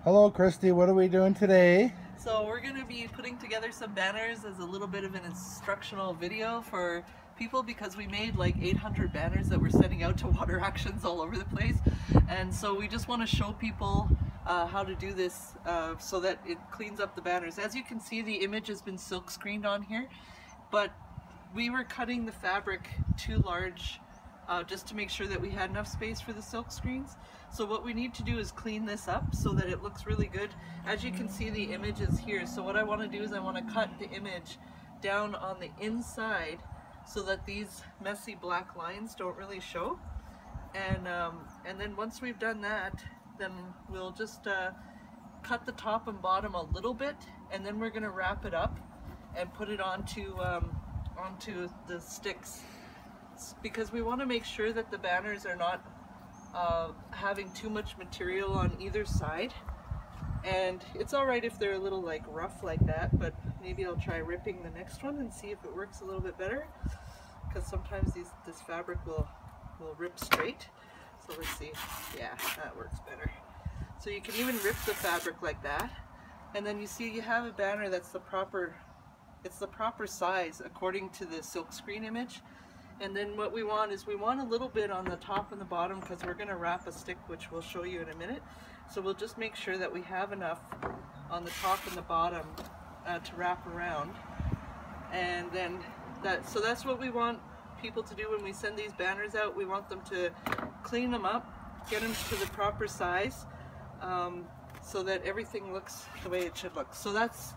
Hello, Christy. What are we doing today? So we're going to be putting together some banners as a little bit of an instructional video for people, because we made like 800 banners that we're sending out to water actions all over the place, and so we just want to show people how to do this so that it cleans up the banners. As you can see, the image has been silk screened on here, but we were cutting the fabric too large just to make sure that we had enough space for the silk screens. So what we need to do is clean this up so that it looks really good. As you can see, the image is here. So what I want to do is I want to cut the image down on the inside so that these messy black lines don't really show. And then once we've done that, then we'll just cut the top and bottom a little bit, and then we're going to wrap it up and put it onto the sticks, because we want to make sure that the banners are not having too much material on either side. And it's alright if they're a little like rough like that, but maybe I'll try ripping the next one and see if it works a little bit better, because sometimes this fabric will rip straight. So let's see. Yeah, that works better. So you can even rip the fabric like that, and then you see you have a banner that's the proper size according to the silk screen image. And then what we want is we want a little bit on the top and the bottom, because we're going to wrap a stick, which we'll show you in a minute. So we'll just make sure that we have enough on the top and the bottom to wrap around. And then so that's what we want people to do when we send these banners out. We want them to clean them up, get them to the proper size, so that everything looks the way it should look. So that's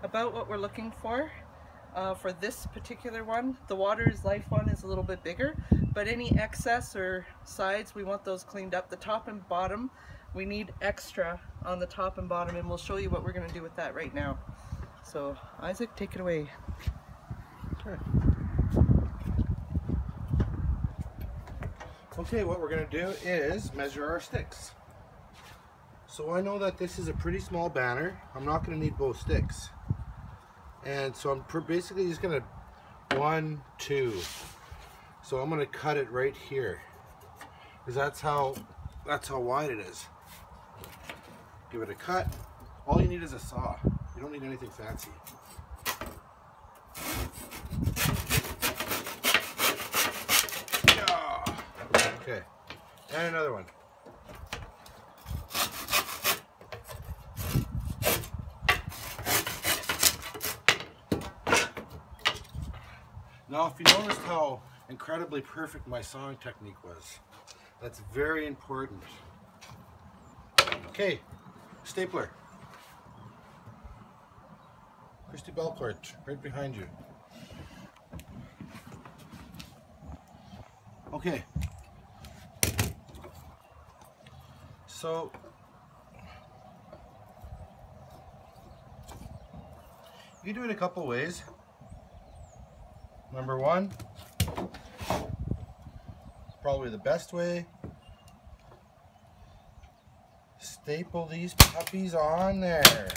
about what we're looking for this particular one. The Water is Life one is a little bit bigger, but any excess or sides, we want those cleaned up. The top and bottom, we need extra on the top and bottom, and we'll show you what we're going to do with that right now. So Isaac, take it away. Sure. Okay, what we're going to do is measure our sticks. So I know that this is a pretty small banner. I'm not going to need both sticks. And so I'm basically just going to 1, 2. So I'm going to cut it right here, because that's how wide it is. Give it a cut. All you need is a saw. You don't need anything fancy. Okay, and another one. Now, if you noticed how incredibly perfect my sawing technique was, that's very important. Okay, stapler. Christy Belcourt, right behind you. Okay. So, you can do it a couple ways. Number one, probably the best way, staple these puppies on there.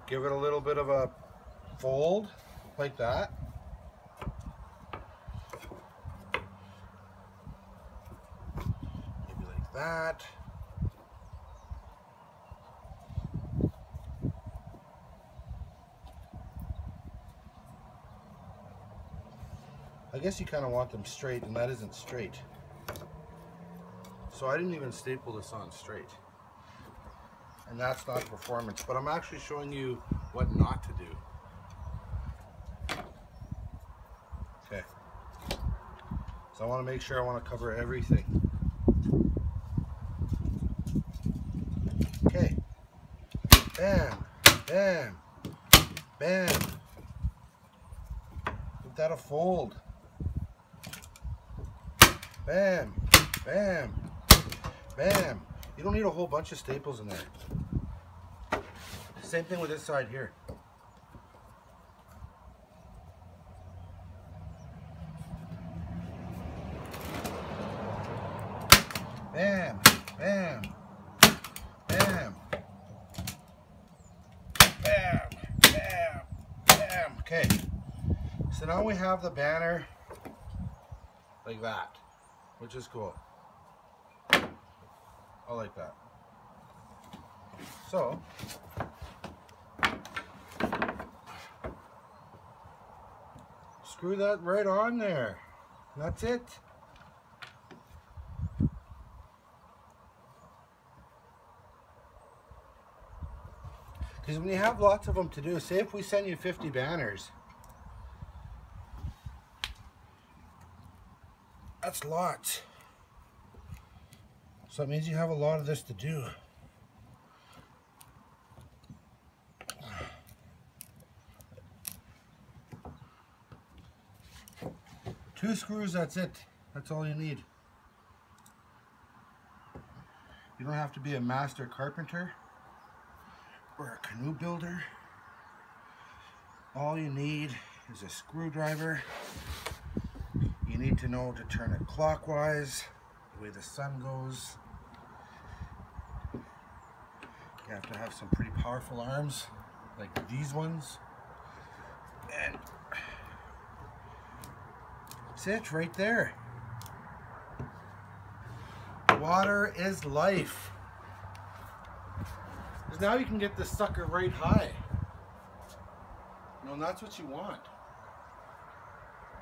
Give it a little bit of a fold, like that. Maybe like that. I guess you kind of want them straight, and that isn't straight. So I didn't even staple this on straight. And that's not performance, but I'm actually showing you what not to do. Okay. So I want to make sure I want to cover everything. Okay. Bam, bam, bam. Give that a fold. Bam, bam, bam. You don't need a whole bunch of staples in there. Same thing with this side here. Bam, bam, bam, bam, bam, bam. Okay, so now we have the banner like that, which is cool. I like that. So, screw that right on there. That's it. Because when you have lots of them to do, say if we send you 50 banners, that's lots. So that means you have a lot of this to do. Two screws, that's it. That's all you need. You don't have to be a master carpenter or a canoe builder. All you need is a screwdriver. You need to know to turn it clockwise, the way the sun goes. You have to have some pretty powerful arms, like these ones. And that's it right there. Water is life. Because now you can get this sucker right high. You know, and that's what you want.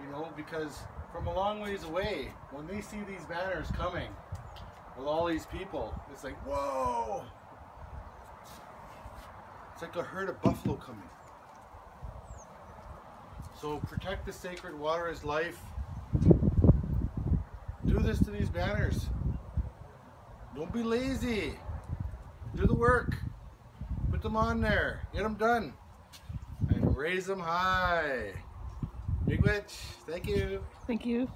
You know, because from a long ways away, when they see these banners coming with all these people, it's like, whoa! It's like a herd of buffalo coming. So protect the sacred water is life. Do this to these banners. Don't be lazy. Do the work. Put them on there. Get them done. And raise them high. Big Witch, thank you. Thank you.